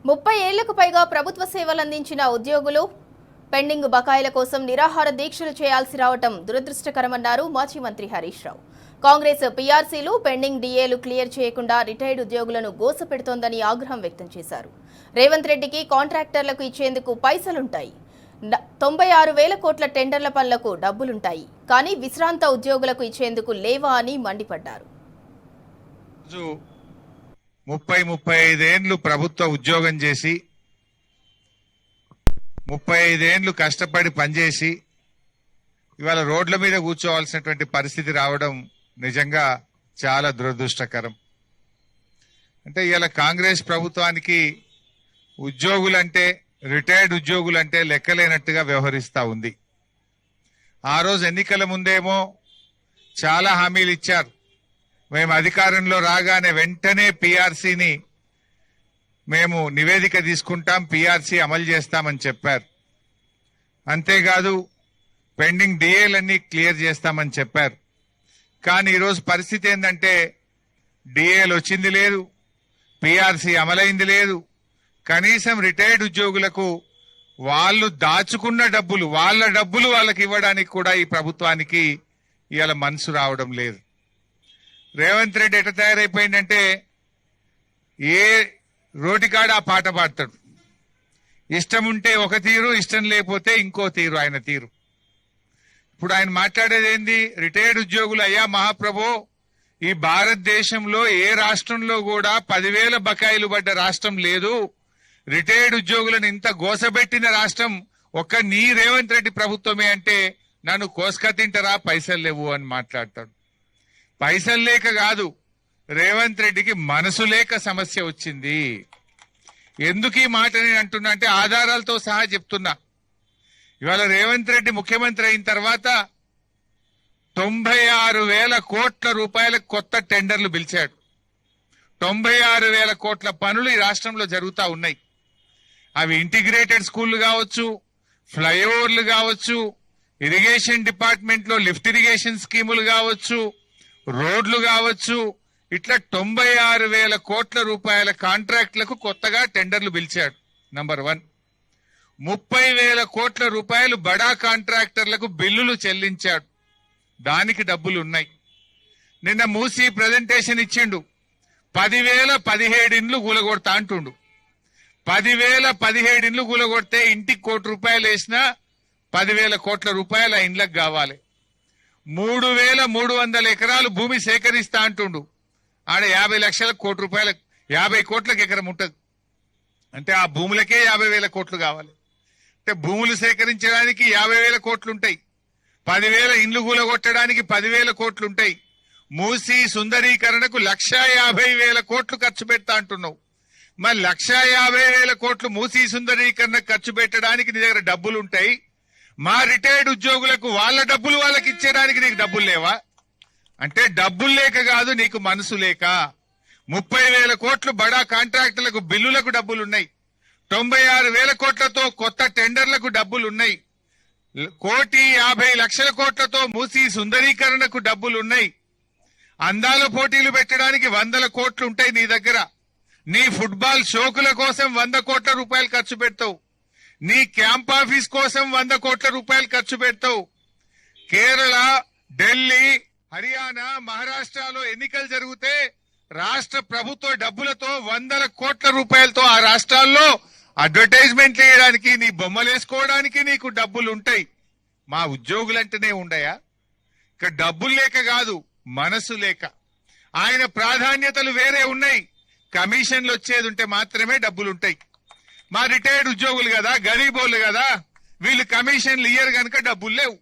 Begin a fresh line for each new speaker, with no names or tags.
30 ఏళ్లకు పైగా ప్రభుత్వ సేవలు అందించిన ఉద్యోగులు పెండింగ్ బకాయిల కోసం నిరాహార దీక్షలు చేయాల్సి రావటం దురదృష్టకరమన్నారు మాజీ మంత్రి హరీష్ రావు. కాంగ్రెస్ పీఆర్సీలు పెండింగ్ డీఏలు క్లియర్ చేయకుండా రిటైర్డ్ ఉద్యోగులను గోసపెడుతోందని ఆగ్రహం వ్యక్తం చేశారు. రేవంత్ రెడ్డికి కాంట్రాక్టర్లకు ఇచ్చేందుకు పైసలుంటాయి, 96,000 కోట్ల టెండర్ల పనులకు డబ్బులుంటాయి, కానీ విశ్రాంత ఉద్యోగులకు ఇచ్చేందుకు లేవా అని మండిపడ్డారు.
35 ఏళ్లు ప్రభుత్వ ఉద్యోగం చేసి 35 ఏళ్లు కష్టపడి పనిచేసి ఇవాళ రోడ్ల మీద కూర్చోవాల్సినటువంటి పరిస్థితి రావడం నిజంగా చాలా దురదృష్టకరం. అంటే ఇవాళ కాంగ్రెస్ ప్రభుత్వానికి ఉద్యోగులంటే, రిటైర్డ్ ఉద్యోగులంటే లెక్కలేనట్టుగా వ్యవహరిస్తా ఉంది. ఆ రోజు ఎన్నికల ముందేమో చాలా హామీలు ఇచ్చారు. మేము అధికారంలో రాగానే వెంటనే పీఆర్సీని మేము నివేదిక తీసుకుంటాం, పీఆర్సీ అమలు చేస్తామని చెప్పారు. అంతేకాదు పెండింగ్ డిఏలన్నీ క్లియర్ చేస్తామని చెప్పారు. కానీ ఈరోజు పరిస్థితి ఏంటంటే డిఏలు వచ్చింది లేదు, పీఆర్సీ అమలైంది లేదు. కనీసం రిటైర్డ్ ఉద్యోగులకు వాళ్ళు దాచుకున్న డబ్బులు, వాళ్ళ డబ్బులు వాళ్ళకి ఇవ్వడానికి కూడా ఈ ప్రభుత్వానికి ఇవాళ మనసు రావడం లేదు. రేవంత్ రెడ్డి ఎట్లా తయారైపోయిందంటే ఏ రోటికాడ ఆ పాట పాడతాడు. ఇష్టం ఉంటే ఒక తీరు, ఇష్టం లేకపోతే ఇంకో తీరు ఆయన తీరు. ఇప్పుడు ఆయన మాట్లాడేది ఏంది? రిటైర్డ్ ఉద్యోగులు, అయ్యా మహాప్రభో, ఈ భారతదేశంలో ఏ రాష్ట్రంలో కూడా 10,000 బకాయిలు పడ్డ రాష్ట్రం లేదు. రిటైర్డ్ ఉద్యోగులను ఇంత గోసబెట్టిన రాష్ట్రం ఒక్క నీ రేవంత్ రెడ్డి ప్రభుత్వమే అంటే నన్ను కోసుక తింటారా, పైసలు లేవు అని మాట్లాడతాడు. పైసలు లేక కాదు, రేవంత్ రెడ్డికి మనసు లేక సమస్య వచ్చింది. ఎందుకు ఈ మాట నేను అంటున్నా అంటే ఆధారాలతో సహా చెప్తున్నా. ఇవాళ రేవంత్ రెడ్డి ముఖ్యమంత్రి అయిన తర్వాత 96,000 కోట్ల రూపాయల కొత్త టెండర్లు పిలిచాడు. 96,000 కోట్ల పనులు ఈ రాష్ట్రంలో జరుగుతూ ఉన్నాయి. అవి ఇంటిగ్రేటెడ్ స్కూళ్లు కావచ్చు, ఫ్లైఓవర్లు కావచ్చు, ఇరిగేషన్ డిపార్ట్మెంట్ లో లిఫ్ట్ ఇరిగేషన్ స్కీములు కావచ్చు, రోడ్లు కావచ్చు. ఇట్లా 96,000 కోట్ల రూపాయల కాంట్రాక్టులకు కొత్తగా టెండర్లు పిలిచాడు. నంబర్ 1. 30,000 కోట్ల రూపాయలు బడా కాంట్రాక్టర్లకు బిల్లులు చెల్లించాడు. దానికి డబ్బులు ఉన్నాయి. నిన్న మూసి ప్రజెంటేషన్ ఇచ్చిండు. 10,017 ఇండ్లు కూలగొడతా అంటుండు. 10,017 ఇండ్లు కూలగొడితే ఇంటికి ₹1,00,00,000 వేసినా 10,000 కోట్ల రూపాయలు ఆ ఇండ్లకు కావాలి. 3,300 ఎకరాలు భూమి సేకరిస్తా అంటుండు. ఆడ 50 లక్షల కోట్ల రూపాయలు, 50 కోట్లకు ఎకరం ఉంటది. అంటే ఆ భూములకే 50,000 కోట్లు కావాలి. అంటే భూములు సేకరించడానికి 50,000 కోట్లుంటాయి. 10,000 ఇండ్లు కూలగొట్టడానికి 10,000 కోట్లుంటాయి. మూసి సుందరీకరణకు 1,50,000 కోట్లు ఖర్చు పెడతా అంటున్నావు. మరి 1,50,000 కోట్లు మూసి సుందరీకరణకు ఖర్చు పెట్టడానికి నీ దగ్గర డబ్బులుంటాయి. మా రిటైర్డ్ ఉద్యోగులకు వాళ్ళ డబ్బులు వాళ్ళకి ఇచ్చేయడానికి నీకు డబ్బులు లేవా? అంటే డబ్బులు లేక కాదు, నీకు మనసు లేక. 30,000 కోట్లు బడా కాంట్రాక్టర్లకు బిల్లులకు డబ్బులున్నాయి. 96,000 కోట్లతో కొత్త టెండర్లకు డబ్బులున్నాయి. 1,50,00,000 కోట్లతో మూసి సుందరీకరణకు డబ్బులున్నాయి. అందాల పోటీలు పెట్టడానికి 100 కోట్లు ఉంటాయి నీ దగ్గర. నీ ఫుట్బాల్ షోకుల కోసం 100 కోట్ల రూపాయలు ఖర్చు పెడతావు. నీ క్యాంప్ ఆఫీస్ కోసం 100 కోట్ల రూపాయలు ఖర్చు పెడతావు. కేరళ, ఢిల్లీ, హర్యానా, మహారాష్ట్రలో ఎన్నికలు జరిగితే రాష్ట్ర ప్రభుత్వ డబ్బులతో 100 కోట్ల రూపాయలతో ఆ రాష్ట్రాల్లో అడ్వర్టైజ్మెంట్ చేయడానికి, నీ బొమ్మలేసుకోవడానికి నీకు డబ్బులు ఉంటాయి. మా ఉద్యోగులంటేనే ఉండయా? ఇక్కడ డబ్బులు లేక కాదు, మనసు లేక. ఆయన ప్రాధాన్యతలు వేరే ఉన్నాయి. కమిషన్లు వచ్చేది ఉంటే మాత్రమే డబ్బులుంటాయి. మా రిటైర్డ్ ఉద్యోగులు కదా, గరీబోళ్ళు కదా, వీళ్ళు కమిషన్లు ఇయ్యరు కనుక డబ్బులు లేవు.